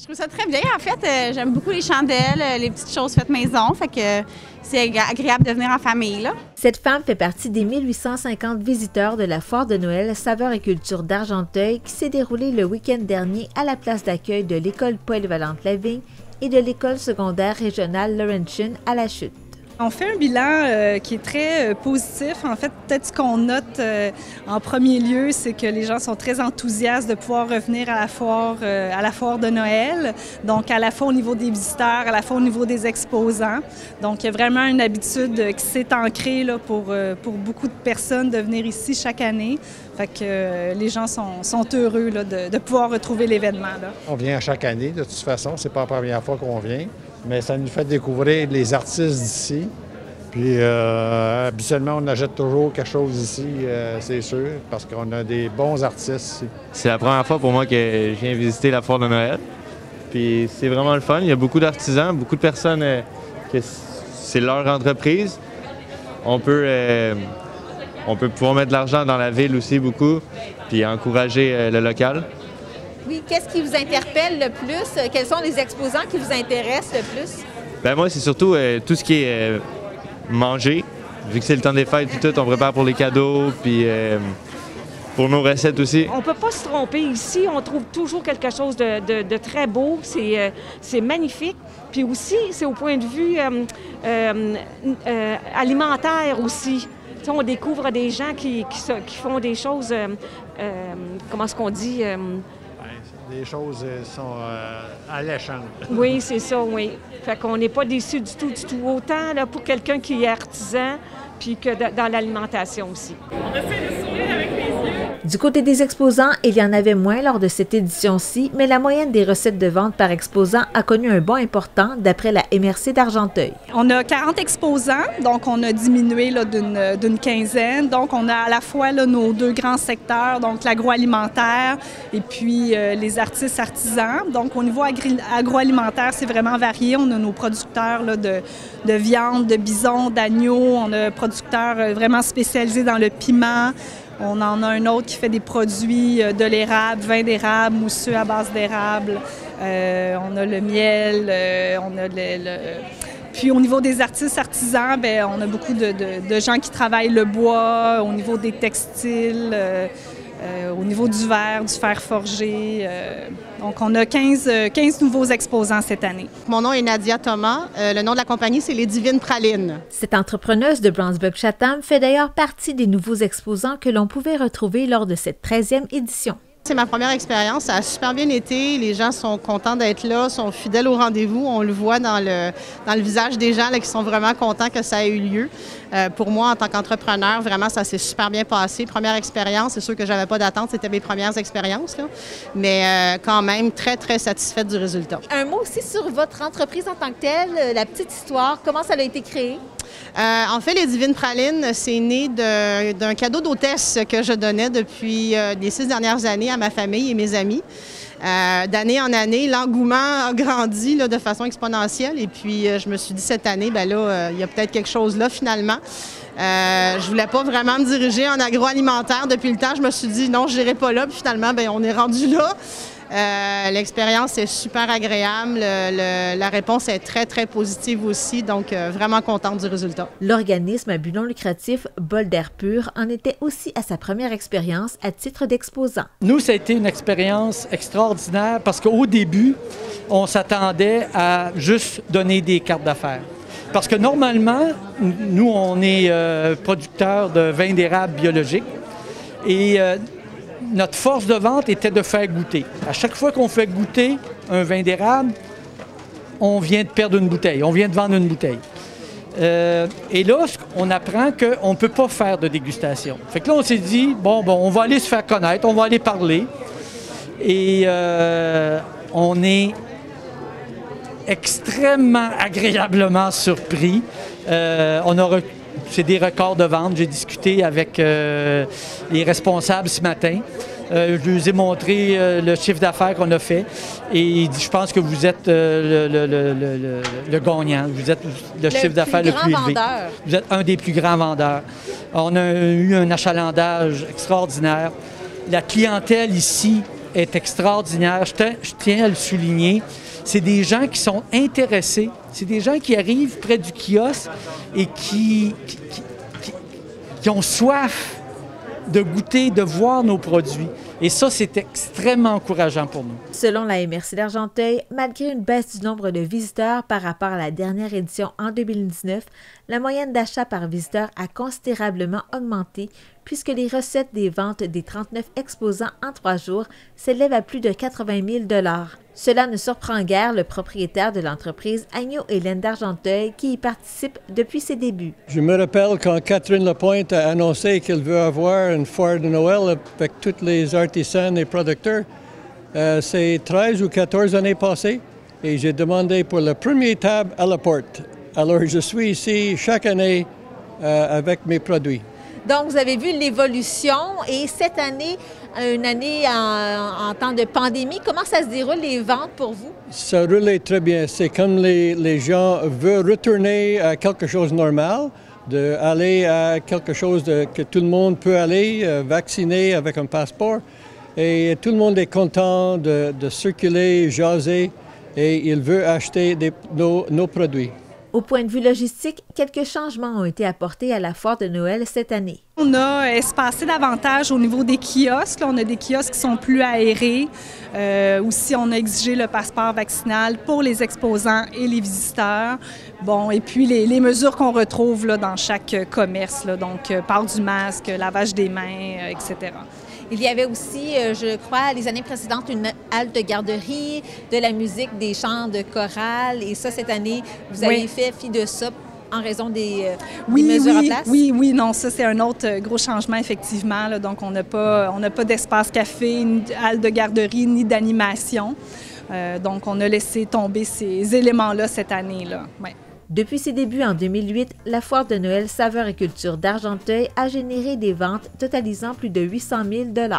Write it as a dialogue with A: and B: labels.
A: Je trouve ça très bien. En fait, j'aime beaucoup les chandelles, les petites choses faites maison. Fait que c'est agréable de venir en famille, là.
B: Cette femme fait partie des 1850 visiteurs de la foire de Noël Saveurs et Culture d'Argenteuil qui s'est déroulée le week-end dernier à la place d'accueil de l'école polyvalente La Vigne et de l'école secondaire régionale Laurentian à La Chute.
C: On fait un bilan qui est très positif. En fait, peut-être ce qu'on note en premier lieu, c'est que les gens sont très enthousiastes de pouvoir revenir à la foire de Noël. Donc, à la fois au niveau des visiteurs, à la fois au niveau des exposants. Donc, il y a vraiment une habitude qui s'est ancrée là, pour beaucoup de personnes de venir ici chaque année. Fait que les gens sont heureux là, de pouvoir retrouver l'événement.
D: On vient à chaque année, de toute façon. C'est pas la première fois qu'on vient. Mais ça nous fait découvrir les artistes d'ici. Puis habituellement, on achète toujours quelque chose ici, c'est sûr, parce qu'on a des bons artistes ici.
E: C'est la première fois pour moi que je viens visiter la foire de Noël. Puis c'est vraiment le fun. Il y a beaucoup d'artisans, beaucoup de personnes que c'est leur entreprise. On peut pouvoir mettre de l'argent dans la ville aussi beaucoup, puis encourager le local.
B: Oui, qu'est-ce qui vous interpelle le plus? Quels sont les exposants qui vous intéressent le plus?
E: Bien, moi, c'est surtout tout ce qui est manger. Vu que c'est le temps des fêtes, tout, on prépare pour les cadeaux, puis pour nos recettes aussi.
F: On ne peut pas se tromper ici. On trouve toujours quelque chose de très beau. C'est magnifique. Puis aussi, c'est au point de vue alimentaire aussi. T'sais, on découvre des gens qui font des choses, comment est-ce qu'on dit?
D: Les choses sont alléchantes.
F: Oui, c'est ça, oui. Fait qu'on n'est pas déçus du tout. Autant là, pour quelqu'un qui est artisan, puis que dans l'alimentation aussi.
A: On essaie de sourire avec les yeux.
B: Du côté des exposants, il y en avait moins lors de cette édition-ci, mais la moyenne des recettes de vente par exposant a connu un bond important d'après la MRC d'Argenteuil.
C: On a 40 exposants, donc on a diminué là, d'une quinzaine. Donc on a à la fois là, nos deux grands secteurs, donc l'agroalimentaire et puis les artistes artisans. Donc au niveau agroalimentaire, c'est vraiment varié. On a nos producteurs là, de viande, de bison, d'agneau. On a producteurs vraiment spécialisés dans le piment. On en a un autre qui fait des produits de l'érable, vin d'érable, mousseux à base d'érable. On a le miel, on a Puis au niveau des artistes artisans, bien, on a beaucoup de gens qui travaillent le bois, au niveau des textiles, au niveau du verre, du fer forgé. Donc on a 15 nouveaux exposants cette année.
G: Mon nom est Nadia Thomas. Le nom de la compagnie, c'est Les Divines Pralines.
B: Cette entrepreneuse de Brownsburg-Chatham fait d'ailleurs partie des nouveaux exposants que l'on pouvait retrouver lors de cette 13e édition.
G: C'est ma première expérience. Ça a super bien été. Les gens sont contents d'être là, sont fidèles au rendez-vous. On le voit dans le visage des gens là, qui sont vraiment contents que ça ait eu lieu. Pour moi, en tant qu'entrepreneur, vraiment, ça s'est super bien passé. Première expérience, c'est sûr que j'avais pas d'attente. C'était mes premières expériences, là. Mais quand même, très, très satisfaite du résultat.
B: Un mot aussi sur votre entreprise en tant que telle, la petite histoire, comment ça a été créé?
G: En fait, les Divines Pralines, c'est né d'un cadeau d'hôtesse que je donnais depuis les 6 dernières années à ma famille et mes amis. D'année en année, l'engouement a grandi là, de façon exponentielle. Et puis, je me suis dit cette année, bien là, il y a peut-être quelque chose là finalement. Je voulais pas vraiment me diriger en agroalimentaire depuis le temps. Je me suis dit non, je n'irai pas là. Puis finalement, bien, on est rendu là. L'expérience est super agréable. La réponse est très, très positive aussi. Donc, vraiment contente du résultat.
B: L'organisme à but non lucratif Bol d'air pur en était aussi à sa première expérience à titre d'exposant.
H: Nous, ça a été une expérience extraordinaire parce qu'au début, on s'attendait à juste donner des cartes d'affaires. Parce que normalement, nous, on est producteurs de vin d'érable biologique et notre force de vente était de faire goûter. À chaque fois qu'on fait goûter un vin d'érable, on vient de perdre une bouteille, on vient de vendre une bouteille. Et là, on apprend qu'on ne peut pas faire de dégustation. Fait que là, on s'est dit, bon, on va aller se faire connaître, on va aller parler. Et on est extrêmement agréablement surpris. C'est des records de vente. J'ai discuté avec les responsables ce matin. Je lui ai montré le chiffre d'affaires qu'on a fait et il dit, je pense que vous êtes le gagnant. Vous êtes le chiffre d'affaires le plus élevé. Vous êtes un des plus grands vendeurs. On a eu un achalandage extraordinaire. La clientèle ici est extraordinaire. Je tiens à le souligner. C'est des gens qui sont intéressés. C'est des gens qui arrivent près du kiosque et qui ont soif de goûter, de voir nos produits. Et ça, c'est extrêmement encourageant pour nous.
B: Selon la MRC d'Argenteuil, malgré une baisse du nombre de visiteurs par rapport à la dernière édition en 2019, la moyenne d'achat par visiteur a considérablement augmenté puisque les recettes des ventes des 39 exposants en 3 jours s'élèvent à plus de 80 000 $. Cela ne surprend guère le propriétaire de l'entreprise Agneau et Laine d'Argenteuil qui y participe depuis ses débuts.
I: Je me rappelle quand Catherine Lapointe a annoncé qu'elle veut avoir une foire de Noël avec tous les artisans et producteurs. C'est 13 ou 14 années passées et j'ai demandé pour la première table à la porte. Alors je suis ici chaque année avec mes produits.
B: Donc, vous avez vu l'évolution et cette année, une année en temps de pandémie, comment ça se déroule les ventes pour vous?
I: Ça roulait très bien. C'est comme les gens veulent retourner à quelque chose de normal, d'aller à quelque chose que tout le monde peut aller, vacciné avec un passeport. Et tout le monde est content de circuler, jaser et il veut acheter nos produits.
B: Au point de vue logistique, quelques changements ont été apportés à la foire de Noël cette année.
C: On a espacé davantage au niveau des kiosques. Là, on a des kiosques qui sont plus aérés. Aussi, on a exigé le passeport vaccinal pour les exposants et les visiteurs. Bon, et puis les mesures qu'on retrouve là, dans chaque commerce, là, donc port du masque, lavage des mains, etc.
B: Il y avait aussi, je crois, les années précédentes, une halte de garderie, de la musique, des chants de chorale. Et ça, cette année, vous avez fait fi de ça en raison des mesures en place?
C: Oui, non, ça, c'est un autre gros changement, effectivement. Là. Donc, on n'a pas d'espace café, ni de halte de garderie, ni d'animation. Donc, on a laissé tomber ces éléments-là cette année-là. Ouais.
B: Depuis ses débuts en 2008, la foire de Noël Saveurs et Culture d'Argenteuil a généré des ventes totalisant plus de 800 000 $.